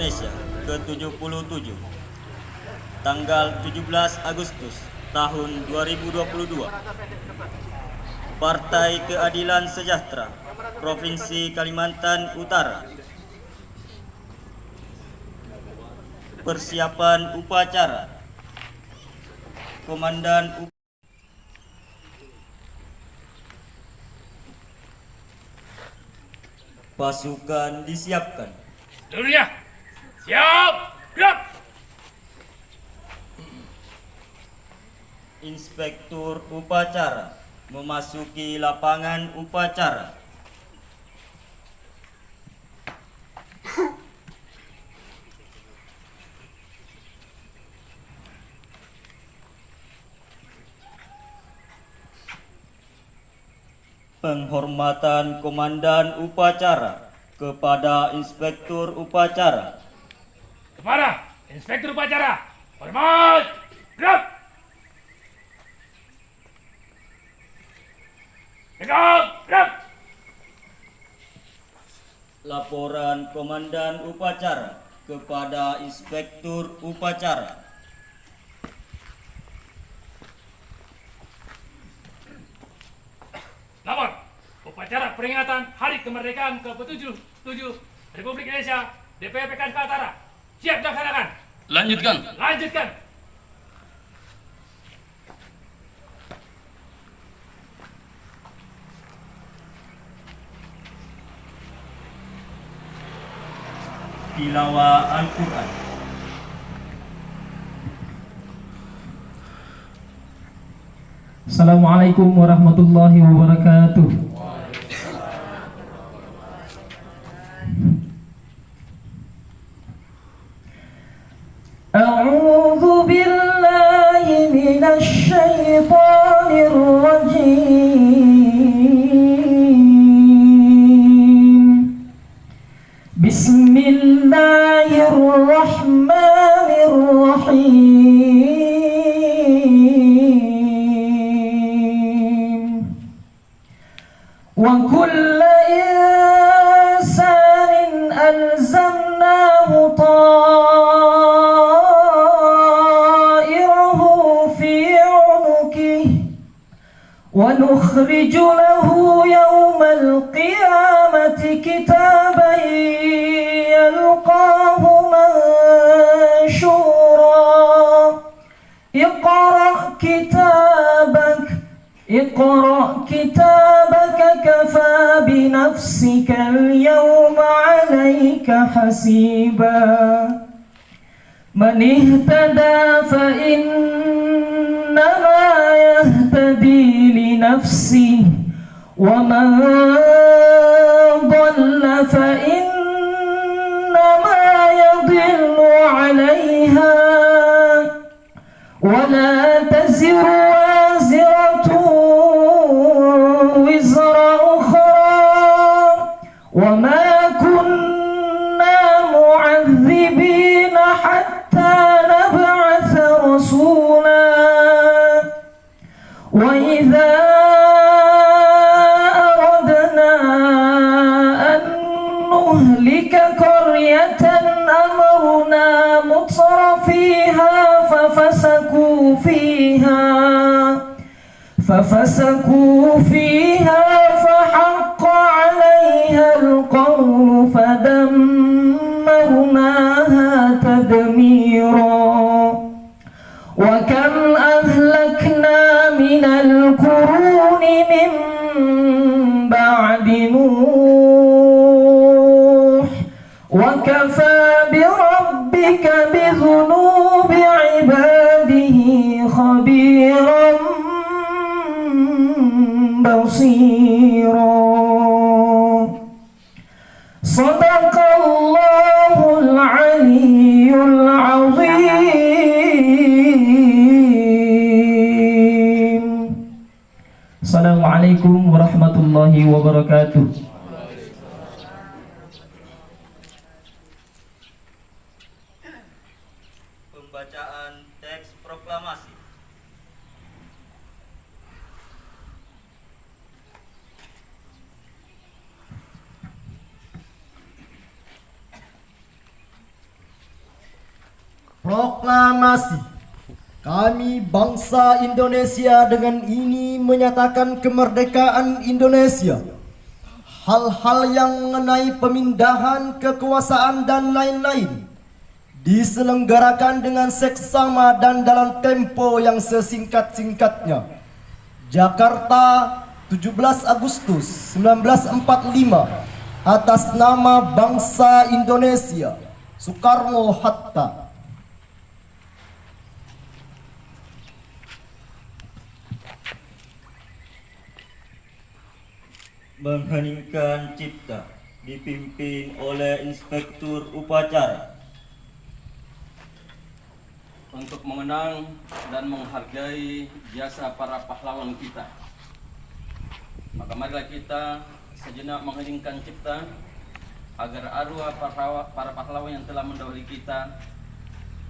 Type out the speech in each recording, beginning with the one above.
Indonesia ke-77 tanggal 17 Agustus tahun 2022. Partai Keadilan Sejahtera Provinsi Kalimantan Utara. Persiapan upacara. Komandan pasukan disiapkan. Seluruhnya siap, gerak. Inspektur upacara memasuki lapangan upacara. Penghormatan Komandan Upacara kepada Inspektur Upacara. Kepada Inspektur Upacara, hormat, gerak. Gerak, gerak. Laporan Komandan Upacara kepada Inspektur Upacara. Lapor upacara peringatan Hari Kemerdekaan ke-77 Republik Indonesia DPP Kaltara. Siap dilaksanakan. Lanjutkan. Lanjutkan. Tilawah Al-Quran. Assalamualaikum warahmatullahi wabarakatuh. A'udzu billahi minasy syaithanir rajim. Bismillahirrahmanirrahim. Wa kullu insanin alzamnahu ta'irahu fi 'unuqihi wa nukhriju lahu yawmal qiyamati kitaban yalqahu manshura. Iqra' kitabaka kafa binafsika al-yawma 'alayka hasiba. Man ihtada fa innama yahtadi li nafsihi wa man dhalla fa innama yadhillu 'alayha wa la taziru waziratun wizra ukhra wa ma kunna mu'adhibina hatta nab'atha rasula wa idza aradna an nuhlika qaryatan amarna mutrafiha ففسقوا فيها فحق عليها القول فدمرناها تدميرا. وكم أهلكنا من القرون من بعد نوح وكفى بربك بذنوب عباده خبيرا بصيرا. صدق الله العلي العظيم. Assalamualaikum warahmatullahi wabarakatuh. Pembacaan teks proklamasi. Proklamasi. Kami bangsa Indonesia dengan ini menyatakan kemerdekaan Indonesia. Hal-hal yang mengenai pemindahan kekuasaan dan lain-lain diselenggarakan dengan seksama dan dalam tempo yang sesingkat-singkatnya. Jakarta, 17 Agustus 1945, atas nama bangsa Indonesia, Soekarno-Hatta. Mengheningkan cipta dipimpin oleh Inspektur Upacara. Untuk mengenang dan menghargai jasa para pahlawan kita, maka marilah kita sejenak mengheningkan cipta agar arwah para pahlawan yang telah mendahului kita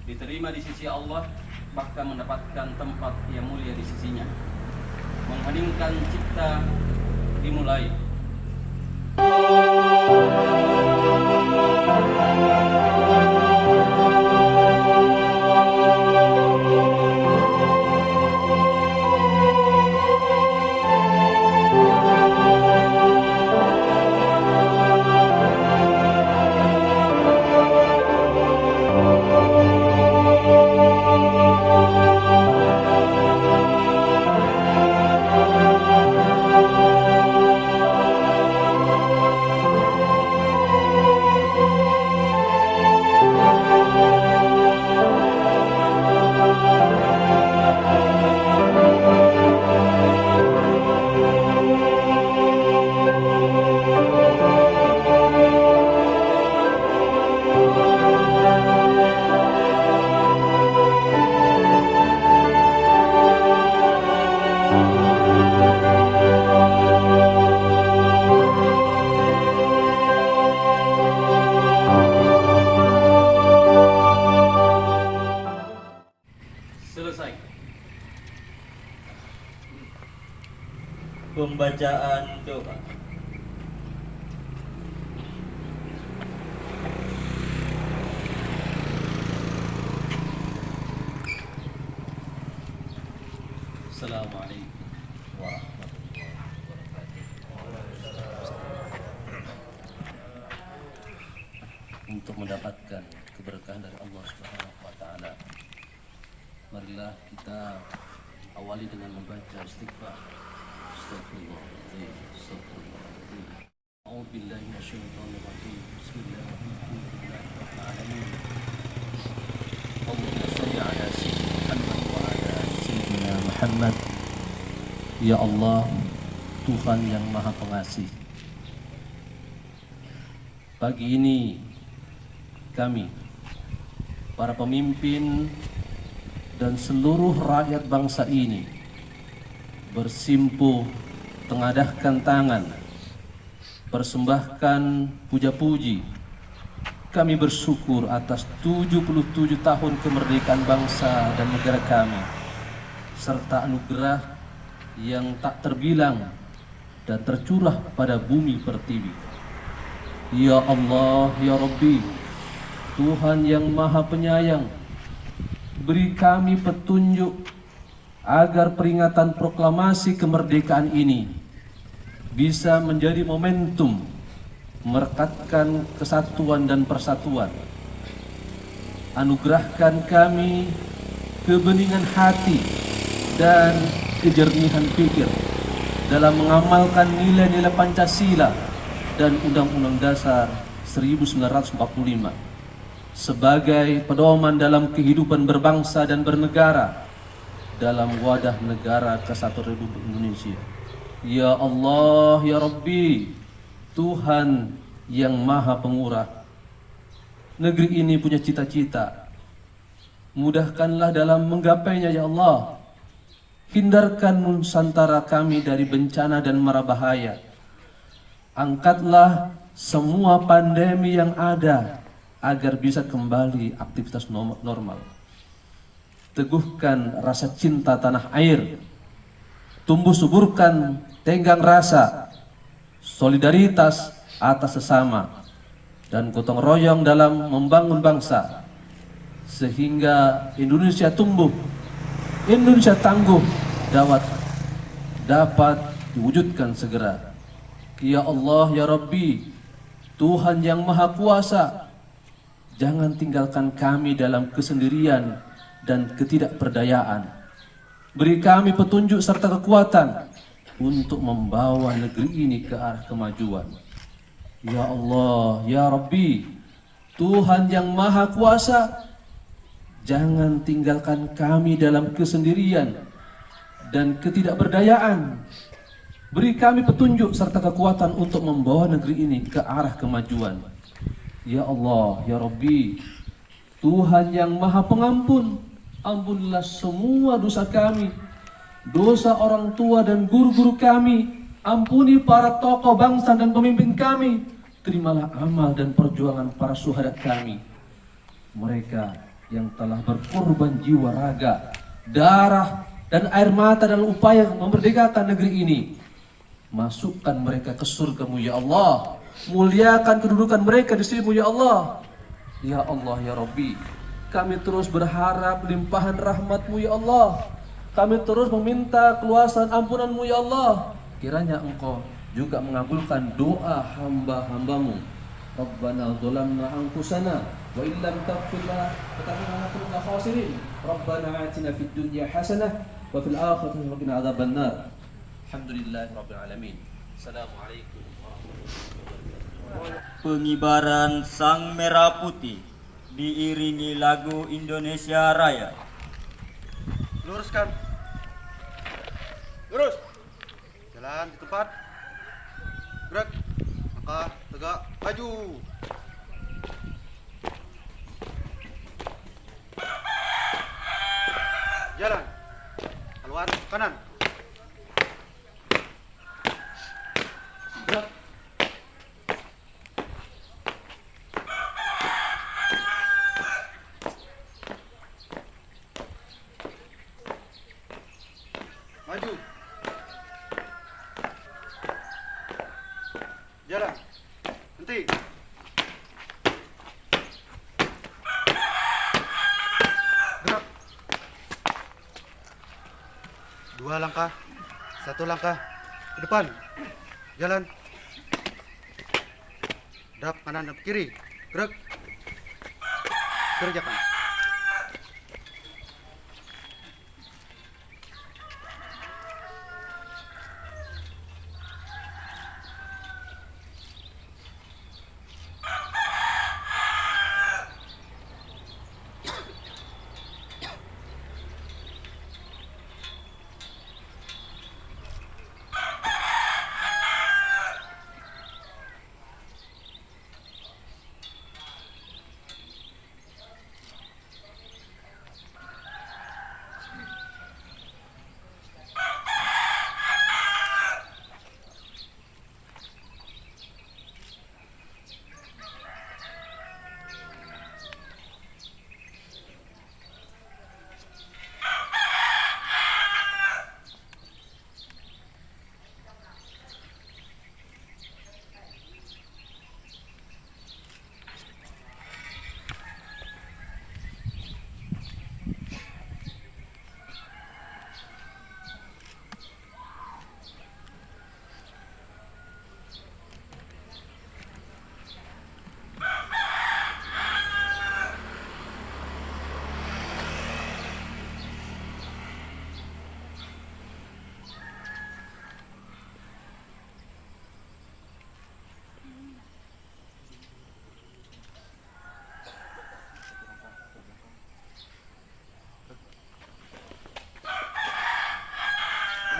diterima di sisi Allah, bahkan mendapatkan tempat yang mulia di sisinya. Mengheningkan cipta dimulai. Selesai. Pembacaan doa. Assalamualaikum warahmatullahi wabarakatuh. Untuk mendapatkan keberkahan dari Allah Subhanahu wa taala, marilah kita awali dengan membaca istighfar. Astagfirullahaladzim, astagfirullahaladzim. A'udzubillahi minasyaitonir rajim. Bismillahirrahmanirrahim. Allahumma shalli ala sayyidina Muhammad wa ala sayyidina Muhammad. Ya Allah, Tuhan yang Maha Pengasih, pagi ini kami, para pemimpin dan seluruh rakyat bangsa ini bersimpuh tengadahkan tangan, persembahkan puja-puji. Kami bersyukur atas 77 tahun kemerdekaan bangsa dan negara kami, serta anugerah yang tak terbilang dan tercurah pada bumi pertiwi. Ya Allah, ya Rabbi, Tuhan yang Maha Penyayang, beri kami petunjuk agar peringatan proklamasi kemerdekaan ini bisa menjadi momentum merekatkan kesatuan dan persatuan. Anugerahkan kami kebeningan hati dan kejernihan pikir dalam mengamalkan nilai-nilai Pancasila dan Undang-Undang Dasar 1945 sebagai pedoman dalam kehidupan berbangsa dan bernegara dalam wadah negara Kesatuan Republik Indonesia. Ya Allah, ya Rabbi, Tuhan yang Maha Pengurah, negeri ini punya cita-cita. Mudahkanlah dalam menggapainya, ya Allah. Hindarkan Nusantara kami dari bencana dan mara bahaya. Angkatlah semua pandemi yang ada agar bisa kembali aktivitas normal. Teguhkan rasa cinta tanah air. Tumbuh suburkan tenggang rasa, solidaritas atas sesama, dan gotong royong dalam membangun bangsa. sehingga Indonesia tumbuh, Indonesia tangguh dapat diwujudkan segera. Ya Allah ya Rabbi, Tuhan yang Maha Kuasa, jangan tinggalkan kami dalam kesendirian dan ketidakberdayaan. Beri kami petunjuk serta kekuatan untuk membawa negeri ini ke arah kemajuan. Ya Allah ya Rabbi, Tuhan yang Maha Kuasa, jangan tinggalkan kami dalam kesendirian dan ketidakberdayaan. Beri kami petunjuk serta kekuatan untuk membawa negeri ini ke arah kemajuan. Ya Allah, ya Rabbi, Tuhan yang Maha Pengampun, ampunilah semua dosa kami, dosa orang tua dan guru-guru kami. Ampuni para tokoh bangsa dan pemimpin kami. Terimalah amal dan perjuangan para syuhada kami. Mereka yang telah berkorban jiwa raga, darah, dan air mata dalam upaya memerdekakan negeri ini. Masukkan mereka ke surga-Mu ya Allah. Muliakan kedudukan mereka di sini-Mu ya Allah. Ya Allah ya Rabbi, kami terus berharap limpahan rahmat-Mu ya Allah. Kami terus meminta keluasan ampunan-Mu ya Allah. Kiranya Engkau juga mengabulkan doa hamba-hamba-Mu. Rabbana zalamna anfusana wa illam taghfir lana fatakuna minal khasirin. Rabbana atina fid dunya hasanah wa fil akhirati hasanah wa qina adzabannar. Alhamdulillahirabbil alamin. Assalamualaikum warahmatullahi wabarakatuh. Pengibaran Sang Merah Putih diiringi lagu Indonesia Raya. Luruskan. Lurus. Jalan di tempat. Gerak. Langkah tegak. Maju. Jalan. Haluan kanan. Gerak. Maju. Jalan. Henti. Gerak. 2 langkah. 1 langkah ke depan. Jalan. Hadap kanan dan kiri. Gerak. Kerjakan.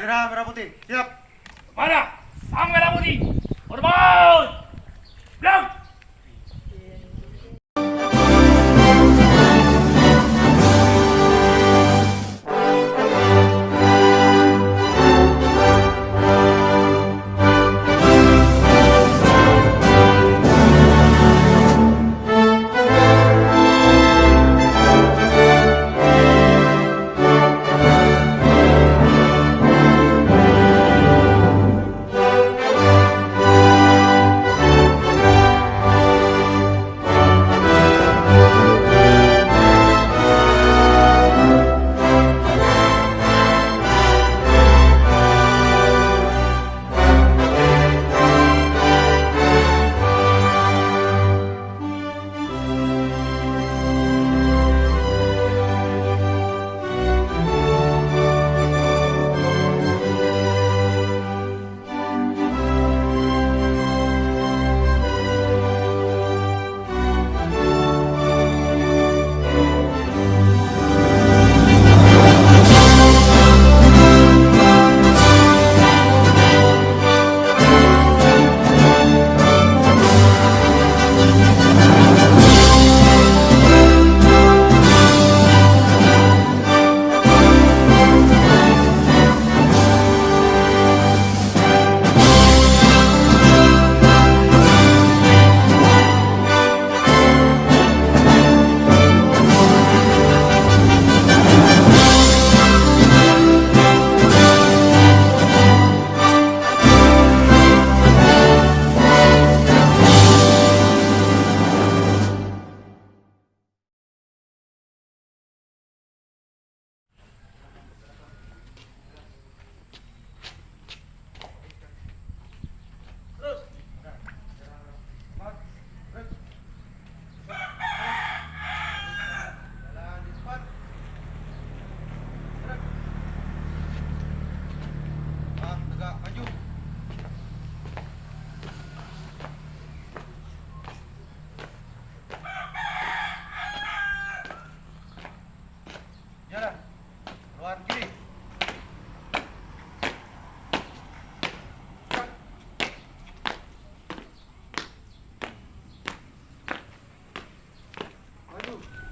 Bendera merah putih, siap. Mana? Sang Merah Putih. Hormat. Belakang.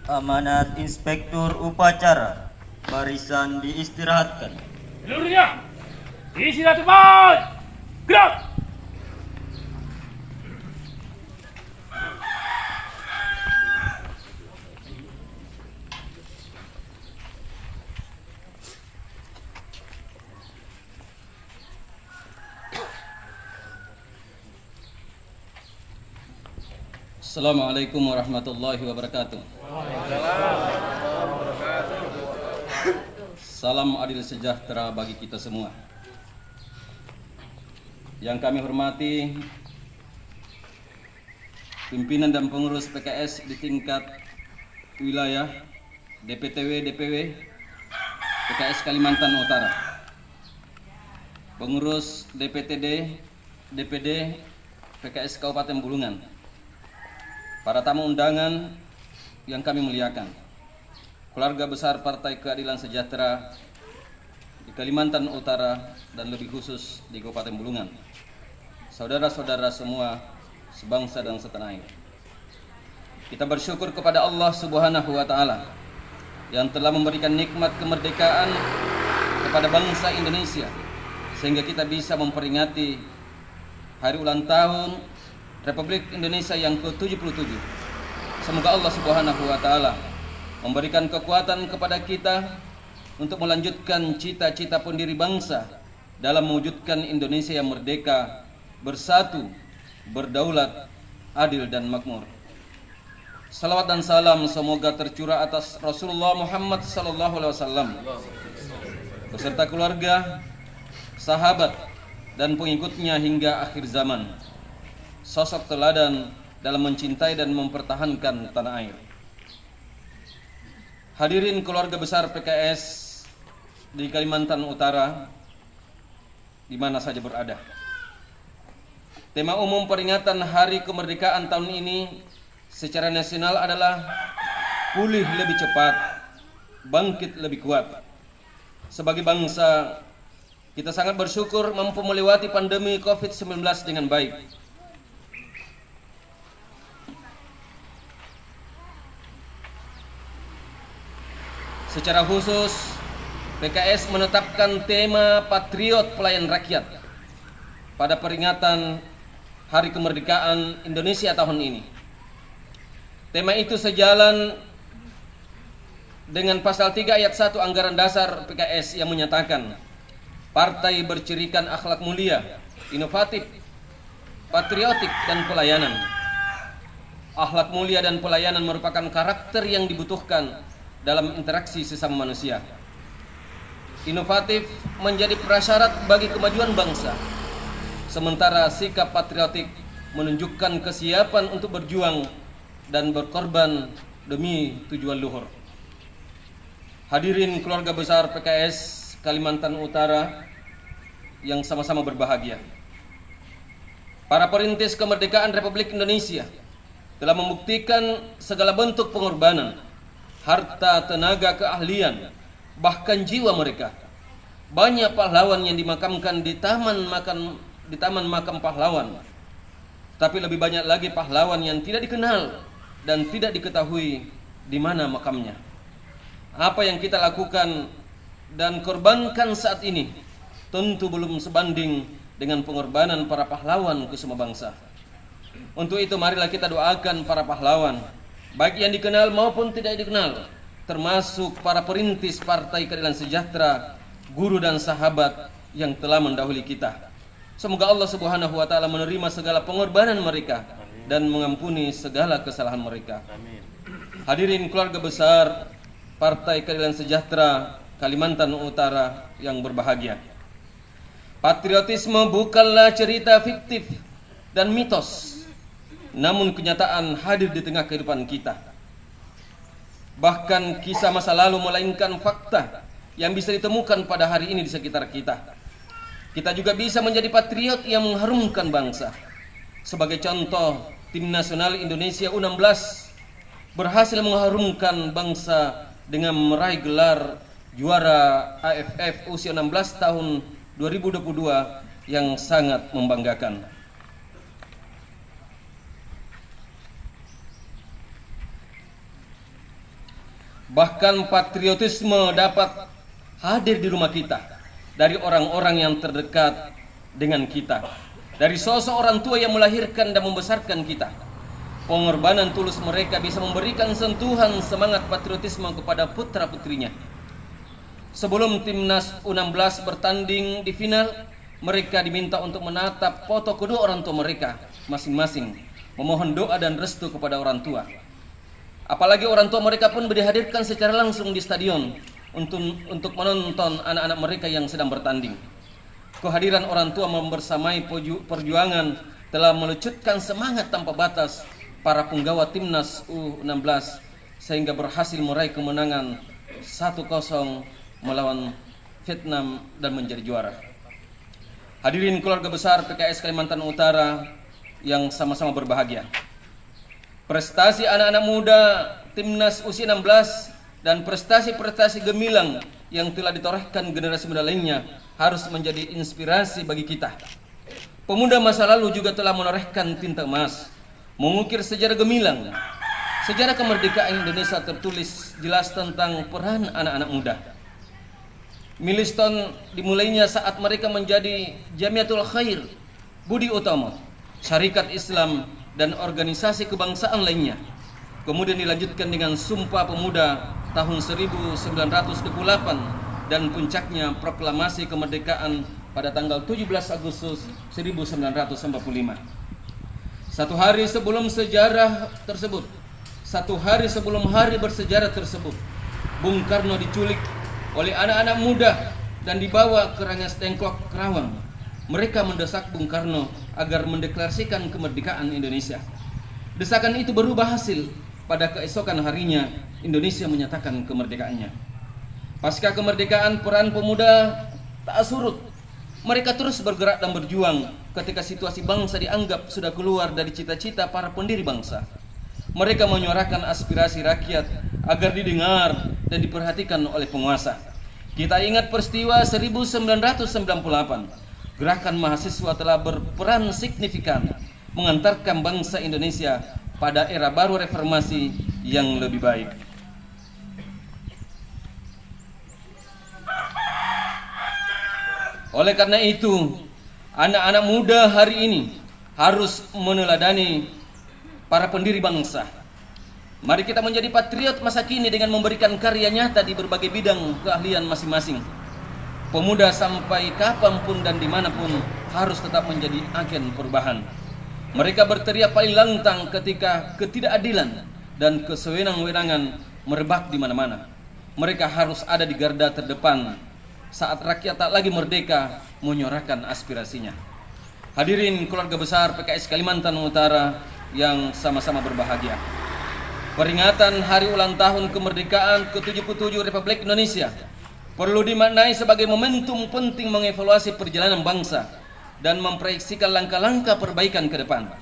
Amanat Inspektur Upacara, barisan diistirahatkan. Seluruhnya isi tempat. Gerak. Assalamualaikum warahmatullahi wabarakatuh. Salam adil sejahtera bagi kita semua. Yang kami hormati pimpinan dan pengurus PKS di tingkat wilayah, DPTW, DPW, PKS Kalimantan Utara, pengurus DPTD, DPD, PKS Kabupaten Bulungan, para tamu undangan yang kami muliakan, keluarga besar Partai Keadilan Sejahtera di Kalimantan Utara dan lebih khusus di Kabupaten Bulungan, saudara-saudara semua sebangsa dan setanah air. Kita bersyukur kepada Allah Subhanahu wa taala yang telah memberikan nikmat kemerdekaan kepada bangsa Indonesia sehingga kita bisa memperingati hari ulang tahun Republik Indonesia yang ke-77. Semoga Allah Subhanahu wa taala memberikan kekuatan kepada kita untuk melanjutkan cita-cita pendiri bangsa dalam mewujudkan Indonesia yang merdeka, bersatu, berdaulat, adil dan makmur. Salawat dan salam semoga tercurah atas Rasulullah Muhammad SAW beserta keluarga, sahabat dan pengikutnya hingga akhir zaman. Sosok teladan dalam mencintai dan mempertahankan tanah air. Hadirin keluarga besar PKS di Kalimantan Utara di mana saja berada. Tema umum peringatan Hari Kemerdekaan tahun ini secara nasional adalah pulih lebih cepat, bangkit lebih kuat. Sebagai bangsa, kita sangat bersyukur mampu melewati pandemi COVID-19 dengan baik. Secara khusus, PKS menetapkan tema Patriot Pelayan Rakyat pada peringatan Hari Kemerdekaan Indonesia tahun ini. Tema itu sejalan dengan pasal 3 ayat 1 Anggaran Dasar PKS yang menyatakan partai bercirikan akhlak mulia, inovatif, patriotik dan pelayanan. Akhlak mulia dan pelayanan merupakan karakter yang dibutuhkan dalam interaksi sesama manusia. Inovatif menjadi prasyarat bagi kemajuan bangsa, sementara sikap patriotik menunjukkan kesiapan untuk berjuang dan berkorban demi tujuan luhur. Hadirin keluarga besar PKS Kalimantan Utara yang sama-sama berbahagia. Para perintis kemerdekaan Republik Indonesia telah membuktikan segala bentuk pengorbanan, harta, tenaga, keahlian, bahkan jiwa mereka. Banyak pahlawan yang dimakamkan di taman makam pahlawan. Tapi lebih banyak lagi pahlawan yang tidak dikenal dan tidak diketahui di mana makamnya. Apa yang kita lakukan dan korbankan saat ini tentu belum sebanding dengan pengorbanan para pahlawan kusuma bangsa. Untuk itu marilah kita doakan para pahlawan, baik yang dikenal maupun tidak dikenal, termasuk para perintis Partai Keadilan Sejahtera, guru dan sahabat yang telah mendahului kita. Semoga Allah Subhanahu wa taala menerima segala pengorbanan mereka dan mengampuni segala kesalahan mereka. Hadirin keluarga besar Partai Keadilan Sejahtera Kalimantan Utara yang berbahagia. Patriotisme bukanlah cerita fiktif dan mitos, namun kenyataan hadir di tengah kehidupan kita. Bahkan kisah masa lalu melainkan fakta yang bisa ditemukan pada hari ini di sekitar kita. Kita juga bisa menjadi patriot yang mengharumkan bangsa. Sebagai contoh, tim nasional Indonesia U16 berhasil mengharumkan bangsa dengan meraih gelar juara AFF usia 16 tahun 2022 yang sangat membanggakan. Bahkan patriotisme dapat hadir di rumah kita dari orang-orang yang terdekat dengan kita, dari sosok orang tua yang melahirkan dan membesarkan kita. Pengorbanan tulus mereka bisa memberikan sentuhan semangat patriotisme kepada putra-putrinya. Sebelum timnas U16 bertanding di final, mereka diminta untuk menatap foto kedua orang tua mereka masing-masing, memohon doa dan restu kepada orang tua. Apalagi orang tua mereka pun dihadirkan secara langsung di stadion untuk menonton anak-anak mereka yang sedang bertanding. Kehadiran orang tua membersamai perjuangan telah melucutkan semangat tanpa batas para penggawa timnas U16 sehingga berhasil meraih kemenangan 1-0 melawan Vietnam dan menjadi juara. Hadirin keluarga besar PKS Kalimantan Utara yang sama-sama berbahagia. Prestasi anak-anak muda timnas usia 16 dan prestasi-prestasi gemilang yang telah ditorehkan generasi muda lainnya harus menjadi inspirasi bagi kita. Pemuda masa lalu juga telah menorehkan tinta emas, mengukir sejarah gemilang. Sejarah kemerdekaan Indonesia tertulis jelas tentang peran anak-anak muda. Milestone dimulainya saat mereka menjadi Jamiatul Khair, Budi Utomo, Syarikat Islam, dan organisasi kebangsaan lainnya. Kemudian dilanjutkan dengan Sumpah Pemuda tahun 1928 dan puncaknya proklamasi kemerdekaan pada tanggal 17 Agustus 1945. Satu hari sebelum hari bersejarah tersebut, Bung Karno diculik oleh anak-anak muda dan dibawa ke Rengas Dengklok, Kerawang. Mereka mendesak Bung Karno agar mendeklarasikan kemerdekaan Indonesia. Desakan itu berubah hasil. Pada keesokan harinya, Indonesia menyatakan kemerdekaannya. Pasca kemerdekaan, peran pemuda tak surut. Mereka terus bergerak dan berjuang ketika situasi bangsa dianggap sudah keluar dari cita-cita para pendiri bangsa. Mereka menyuarakan aspirasi rakyat agar didengar dan diperhatikan oleh penguasa. Kita ingat peristiwa 1998. Gerakan mahasiswa telah berperan signifikan mengantarkan bangsa Indonesia pada era baru reformasi yang lebih baik. Oleh karena itu, anak-anak muda hari ini harus meneladani para pendiri bangsa. Mari kita menjadi patriot masa kini dengan memberikan karya nyata di berbagai bidang keahlian masing-masing. Pemuda sampai kapanpun dan dimanapun harus tetap menjadi agen perubahan. Mereka berteriak paling lantang ketika ketidakadilan dan kesewenang-wenangan merebak di mana-mana. Mereka harus ada di garda terdepan saat rakyat tak lagi merdeka menyuarakan aspirasinya. Hadirin keluarga besar PKS Kalimantan Utara yang sama-sama berbahagia. Peringatan hari ulang tahun kemerdekaan ke-77 Republik Indonesia perlu dimaknai sebagai momentum penting mengevaluasi perjalanan bangsa dan memproyeksikan langkah-langkah perbaikan ke depan.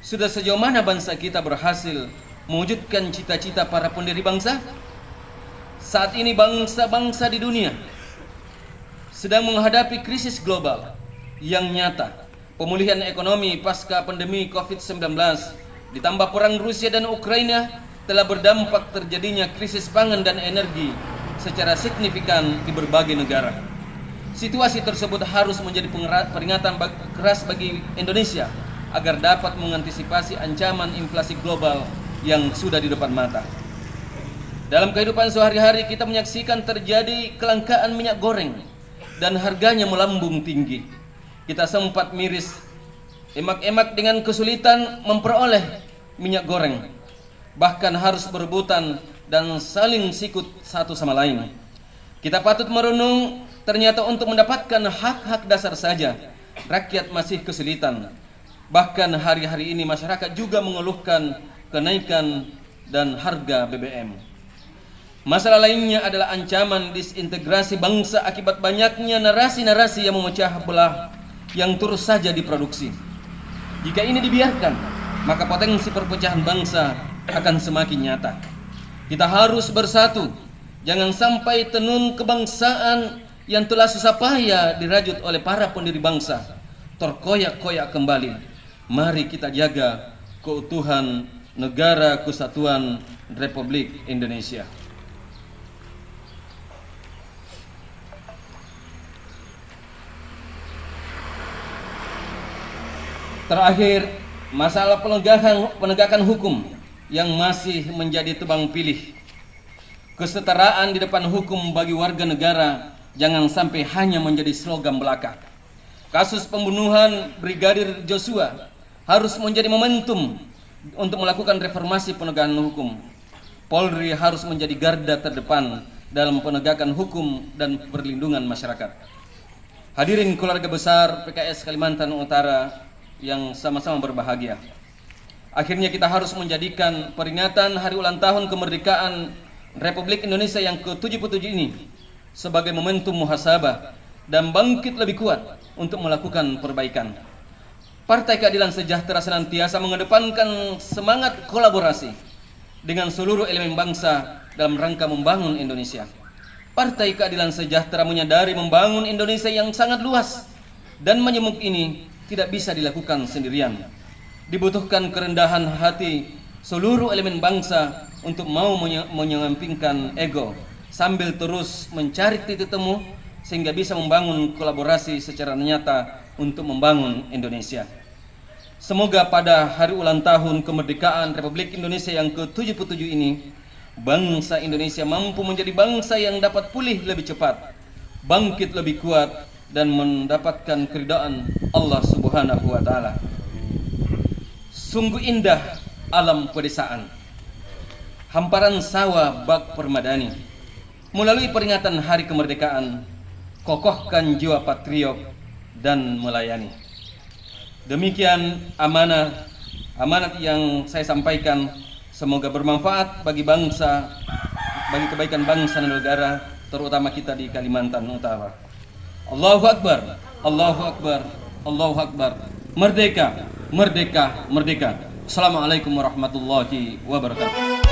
Sudah sejauh mana bangsa kita berhasil mewujudkan cita-cita para pendiri bangsa? Saat ini bangsa-bangsa di dunia sedang menghadapi krisis global yang nyata. Pemulihan ekonomi pasca pandemi COVID-19 ditambah perang Rusia dan Ukraina telah berdampak terjadinya krisis pangan dan energi secara signifikan di berbagai negara. Situasi tersebut harus menjadi peringatan keras bagi Indonesia agar dapat mengantisipasi ancaman inflasi global yang sudah di depan mata. Dalam kehidupan sehari-hari kita menyaksikan terjadi kelangkaan minyak goreng dan harganya melambung tinggi. Kita sempat miris, emak-emak dengan kesulitan memperoleh minyak goreng, bahkan harus berebutan dan saling sikut satu sama lain. Kita patut merenung, ternyata untuk mendapatkan hak-hak dasar saja rakyat masih kesulitan. Bahkan hari-hari ini masyarakat juga mengeluhkan kenaikan dan harga BBM. Masalah lainnya adalah ancaman disintegrasi bangsa akibat banyaknya narasi-narasi yang memecah belah yang terus saja diproduksi. Jika ini dibiarkan, maka potensi perpecahan bangsa akan semakin nyata. Kita harus bersatu, jangan sampai tenun kebangsaan yang telah susah payah dirajut oleh para pendiri bangsa terkoyak-koyak kembali. Mari kita jaga keutuhan Negara Kesatuan Republik Indonesia. Terakhir, masalah penegakan hukum yang masih menjadi tebang pilih. Kesetaraan di depan hukum bagi warga negara jangan sampai hanya menjadi slogan belaka. Kasus pembunuhan Brigadir Joshua harus menjadi momentum untuk melakukan reformasi penegakan hukum. Polri harus menjadi garda terdepan dalam penegakan hukum dan perlindungan masyarakat. Hadirin keluarga besar PKS Kalimantan Utara yang sama-sama berbahagia. Akhirnya kita harus menjadikan peringatan hari ulang tahun kemerdekaan Republik Indonesia yang ke-77 ini sebagai momentum muhasabah dan bangkit lebih kuat untuk melakukan perbaikan. Partai Keadilan Sejahtera senantiasa mengedepankan semangat kolaborasi dengan seluruh elemen bangsa dalam rangka membangun Indonesia. Partai Keadilan Sejahtera menyadari membangun Indonesia yang sangat luas dan majemuk ini tidak bisa dilakukan sendirian. Dibutuhkan kerendahan hati seluruh elemen bangsa untuk mau menyampingkan ego sambil terus mencari titik temu sehingga bisa membangun kolaborasi secara nyata untuk membangun Indonesia. Semoga pada hari ulang tahun kemerdekaan Republik Indonesia yang ke-77 ini, bangsa Indonesia mampu menjadi bangsa yang dapat pulih lebih cepat, bangkit lebih kuat, dan mendapatkan keridhaan Allah Subhanahu wa Ta'ala. Sungguh indah alam pedesaan, hamparan sawah bak permadani. Melalui peringatan hari kemerdekaan, kokohkan jiwa patriot dan melayani. Demikian amanat yang saya sampaikan. Semoga bermanfaat bagi bangsa, bagi kebaikan bangsa dan negara, terutama kita di Kalimantan Utara. Allahu Akbar, Allahu Akbar, Allahu Akbar. Merdeka, merdeka, merdeka. Assalamualaikum warahmatullahi wabarakatuh.